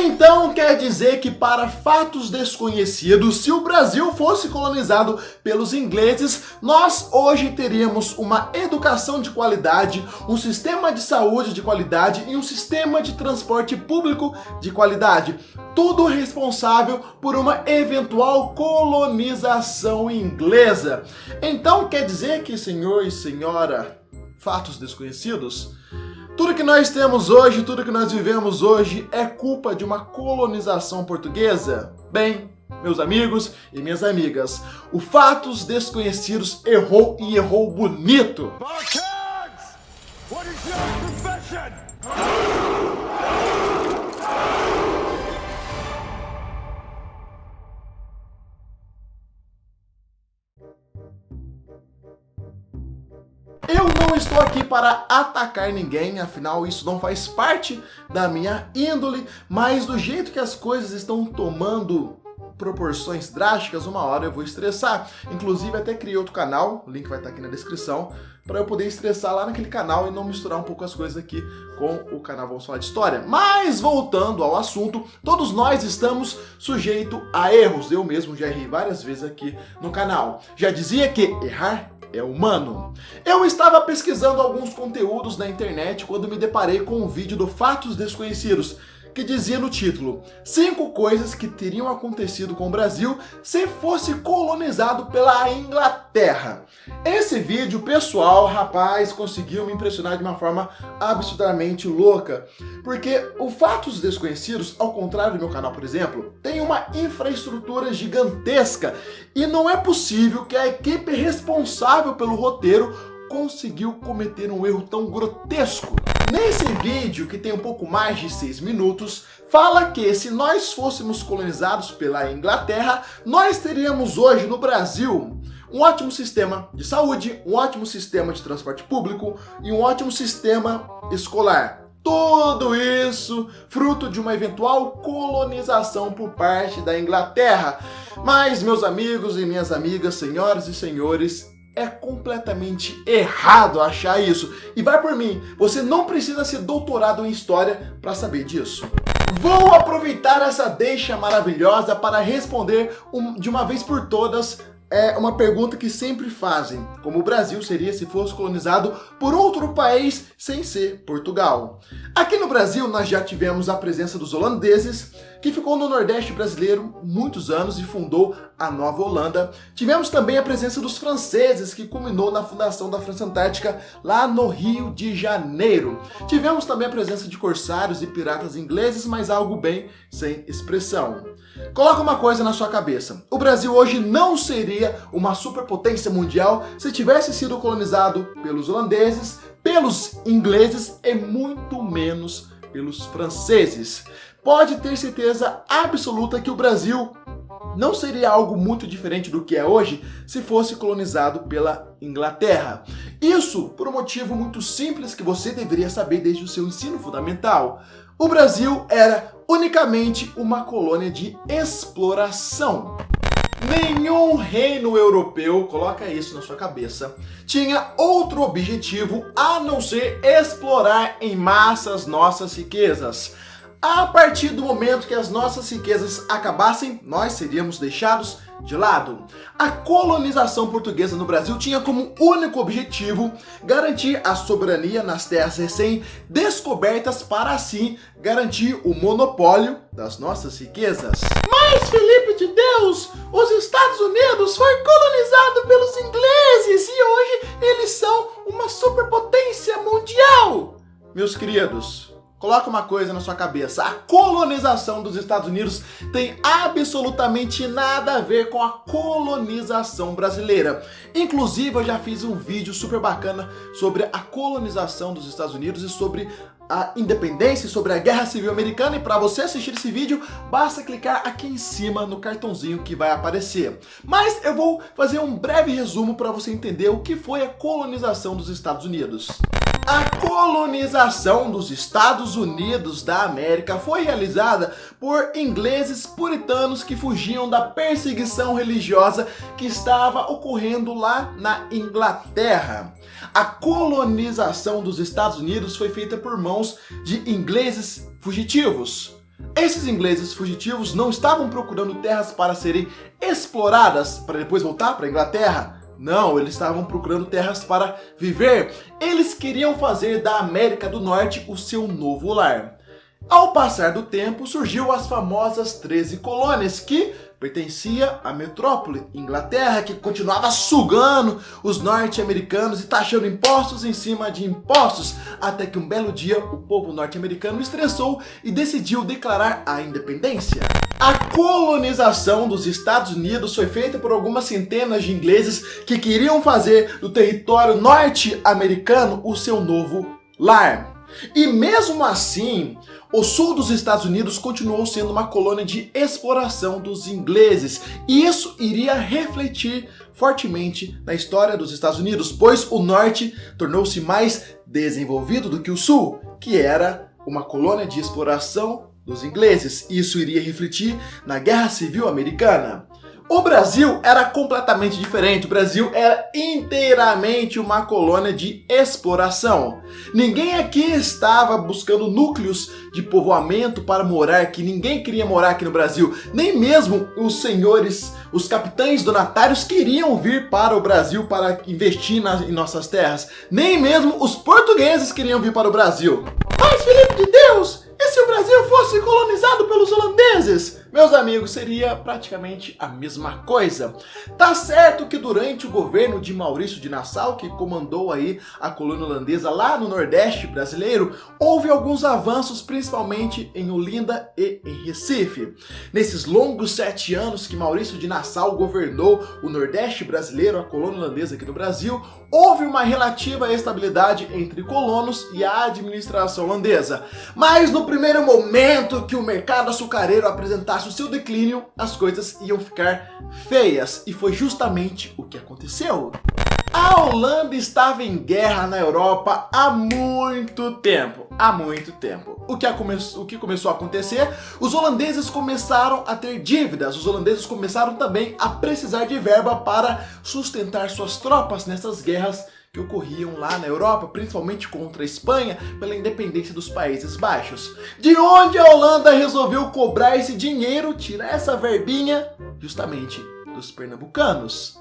Então quer dizer que, para fatos desconhecidos, se o Brasil fosse colonizado pelos ingleses, nós hoje teríamos uma educação de qualidade, um sistema de saúde de qualidade e um sistema de transporte público de qualidade. Tudo responsável por uma eventual colonização inglesa. Então quer dizer que, senhor e senhora, fatos desconhecidos, tudo que nós temos hoje, tudo que nós vivemos hoje é culpa de uma colonização portuguesa? Bem, meus amigos e minhas amigas, o Fatos Desconhecidos errou e errou bonito. What is your profession? Eu não estou aqui para atacar ninguém, afinal isso não faz parte da minha índole, mas do jeito que as coisas estão tomando proporções drásticas, uma hora eu vou estressar. Inclusive até criei outro canal, o link vai estar aqui na descrição, para eu poder estressar lá naquele canal e não misturar um pouco as coisas aqui com o canal Vamos Falar de História. Mas voltando ao assunto, todos nós estamos sujeitos a erros. Eu mesmo já errei várias vezes aqui no canal. Já dizia que errar é humano. Eu estava pesquisando alguns conteúdos na internet quando me deparei com um vídeo do Fatos Desconhecidos, que dizia no título: 5 coisas que teriam acontecido com o Brasil se fosse colonizado pela Inglaterra. Esse vídeo, pessoal, rapaz, conseguiu me impressionar de uma forma absurdamente louca, porque o Fatos Desconhecidos, ao contrário do meu canal, por exemplo, tem uma infraestrutura gigantesca e não é possível que a equipe responsável pelo roteiro conseguiu cometer um erro tão grotesco. Nesse vídeo, que tem um pouco mais de 6 minutos, fala que se nós fôssemos colonizados pela Inglaterra, nós teríamos hoje no Brasil um ótimo sistema de saúde, um ótimo sistema de transporte público e um ótimo sistema escolar. Tudo isso fruto de uma eventual colonização por parte da Inglaterra. Mas, meus amigos e minhas amigas, senhoras e senhores, é completamente errado achar isso. E vai por mim, você não precisa ser doutorado em história para saber disso. Vou aproveitar essa deixa maravilhosa para responder de uma vez por todas uma pergunta que sempre fazem: como o Brasil seria se fosse colonizado por outro país sem ser Portugal? Aqui no Brasil nós já tivemos a presença dos holandeses, que ficou no Nordeste brasileiro muitos anos e fundou a Nova Holanda. Tivemos também a presença dos franceses, que culminou na fundação da França Antártica lá no Rio de Janeiro. Tivemos também a presença de corsários e piratas ingleses, mas algo bem sem expressão. Coloca uma coisa na sua cabeça: o Brasil hoje não seria uma superpotência mundial se tivesse sido colonizado pelos holandeses, pelos ingleses e muito menos pelos franceses. Pode ter certeza absoluta que o Brasil não seria algo muito diferente do que é hoje se fosse colonizado pela Inglaterra. Isso por um motivo muito simples que você deveria saber desde o seu ensino fundamental. O Brasil era unicamente uma colônia de exploração. Nenhum reino europeu, coloca isso na sua cabeça, tinha outro objetivo a não ser explorar em massa as nossas riquezas. A partir do momento que as nossas riquezas acabassem, nós seríamos deixados de lado. A colonização portuguesa no Brasil tinha como único objetivo garantir a soberania nas terras recém-descobertas para assim garantir o monopólio das nossas riquezas. Mas, Felipe de Deus, os Estados Unidos foi colonizado pelos ingleses e hoje eles são uma superpotência mundial. Meus queridos, coloca uma coisa na sua cabeça: a colonização dos Estados Unidos tem absolutamente nada a ver com a colonização brasileira. Inclusive, eu já fiz um vídeo super bacana sobre a colonização dos Estados Unidos e sobre a independência, sobre a Guerra Civil Americana, e para você assistir esse vídeo, basta clicar aqui em cima no cartãozinho que vai aparecer. Mas eu vou fazer um breve resumo para você entender o que foi a colonização dos Estados Unidos. A colonização dos Estados Unidos da América foi realizada por ingleses puritanos que fugiam da perseguição religiosa que estava ocorrendo lá na Inglaterra. A colonização dos Estados Unidos foi feita por mãos de ingleses fugitivos. Esses ingleses fugitivos não estavam procurando terras para serem exploradas para depois voltar para a Inglaterra. Não, eles estavam procurando terras para viver. Eles queriam fazer da América do Norte o seu novo lar. Ao passar do tempo, surgiu as famosas 13 colônias que pertencia à metrópole, Inglaterra, que continuava sugando os norte-americanos e taxando impostos em cima de impostos, até que um belo dia o povo norte-americano estressou e decidiu declarar a independência. A colonização dos Estados Unidos foi feita por algumas centenas de ingleses que queriam fazer do território norte-americano o seu novo lar. E mesmo assim, o sul dos Estados Unidos continuou sendo uma colônia de exploração dos ingleses, e isso iria refletir fortemente na história dos Estados Unidos, pois o norte tornou-se mais desenvolvido do que o sul, que era uma colônia de exploração dos ingleses. Isso iria refletir na Guerra Civil Americana. O Brasil era completamente diferente. O Brasil era inteiramente uma colônia de exploração. Ninguém aqui estava buscando núcleos de povoamento para morar aqui. Ninguém queria morar aqui no Brasil. Nem mesmo os senhores, os capitães donatários queriam vir para o Brasil para investir em nossas terras. Nem mesmo os portugueses queriam vir para o Brasil. Mas, Felipe de Deus, e se o Brasil fosse colonizado pelos holandeses? Meus amigos, seria praticamente a mesma coisa. Tá certo que durante o governo de Maurício de Nassau, que comandou aí a colônia holandesa lá no Nordeste brasileiro, houve alguns avanços, principalmente em Olinda e em Recife. Nesses longos 7 anos que Maurício de Nassau governou o Nordeste brasileiro, a colônia holandesa aqui no Brasil, houve uma relativa estabilidade entre colonos e a administração holandesa. Mas no primeiro momento que o mercado açucareiro apresentasse o seu declínio, as coisas iam ficar feias, e foi justamente o que aconteceu. A Holanda estava em guerra na Europa há muito tempo. O que começou a acontecer? Os holandeses começaram a ter dívidas. Os holandeses começaram também a precisar de verba para sustentar suas tropas nessas guerras que ocorriam lá na Europa, principalmente contra a Espanha, pela independência dos Países Baixos. De onde a Holanda resolveu cobrar esse dinheiro, tirar essa verbinha? Justamente dos pernambucanos.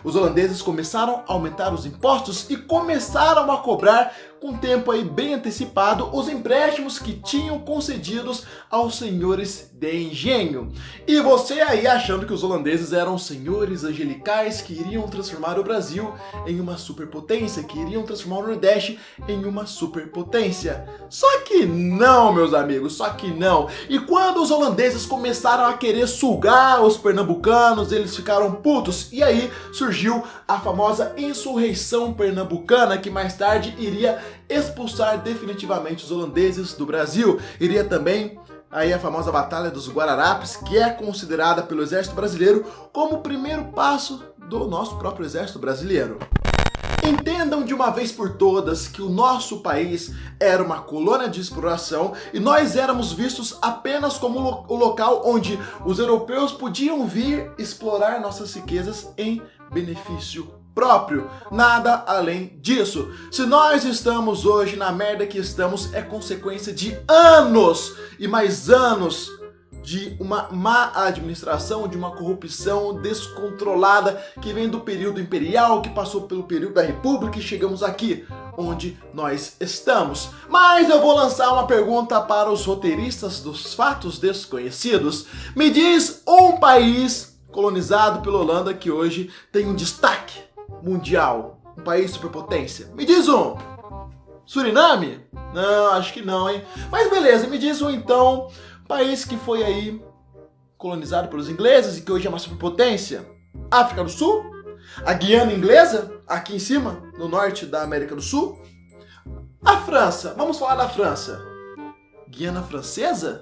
Os holandeses começaram a aumentar os impostos e começaram a cobrar, com tempo aí bem antecipado, os empréstimos que tinham concedidos aos senhores de engenho. E você aí achando que os holandeses eram senhores angelicais que iriam transformar o Brasil em uma superpotência, que iriam transformar o Nordeste em uma superpotência. Só que não, meus amigos, só que não. E quando os holandeses começaram a querer sugar os pernambucanos, eles ficaram putos, e aí surgiu a famosa insurreição pernambucana, que mais tarde iria expulsar definitivamente os holandeses do Brasil. Iria também aí a famosa Batalha dos Guararapes, que é considerada pelo Exército Brasileiro como o primeiro passo do nosso próprio Exército Brasileiro. Entendam de uma vez por todas que o nosso país era uma colônia de exploração e nós éramos vistos apenas como o local onde os europeus podiam vir explorar nossas riquezas em benefício próprio. Nada além disso. Se nós estamos hoje na merda que estamos, é consequência de anos e mais anos de uma má administração, de uma corrupção descontrolada que vem do período imperial, que passou pelo período da República e chegamos aqui onde nós estamos. Mas eu vou lançar uma pergunta para os roteiristas dos fatos desconhecidos. Me diz um país colonizado pela Holanda que hoje tem um destaque mundial, um país superpotência. Me diz um. Suriname? Não, acho que não, hein? Mas beleza, me diz um então. País que foi aí colonizado pelos ingleses e que hoje é uma superpotência. África do Sul? A Guiana inglesa? Aqui em cima, no norte da América do Sul? A França. Vamos falar da França. Guiana francesa?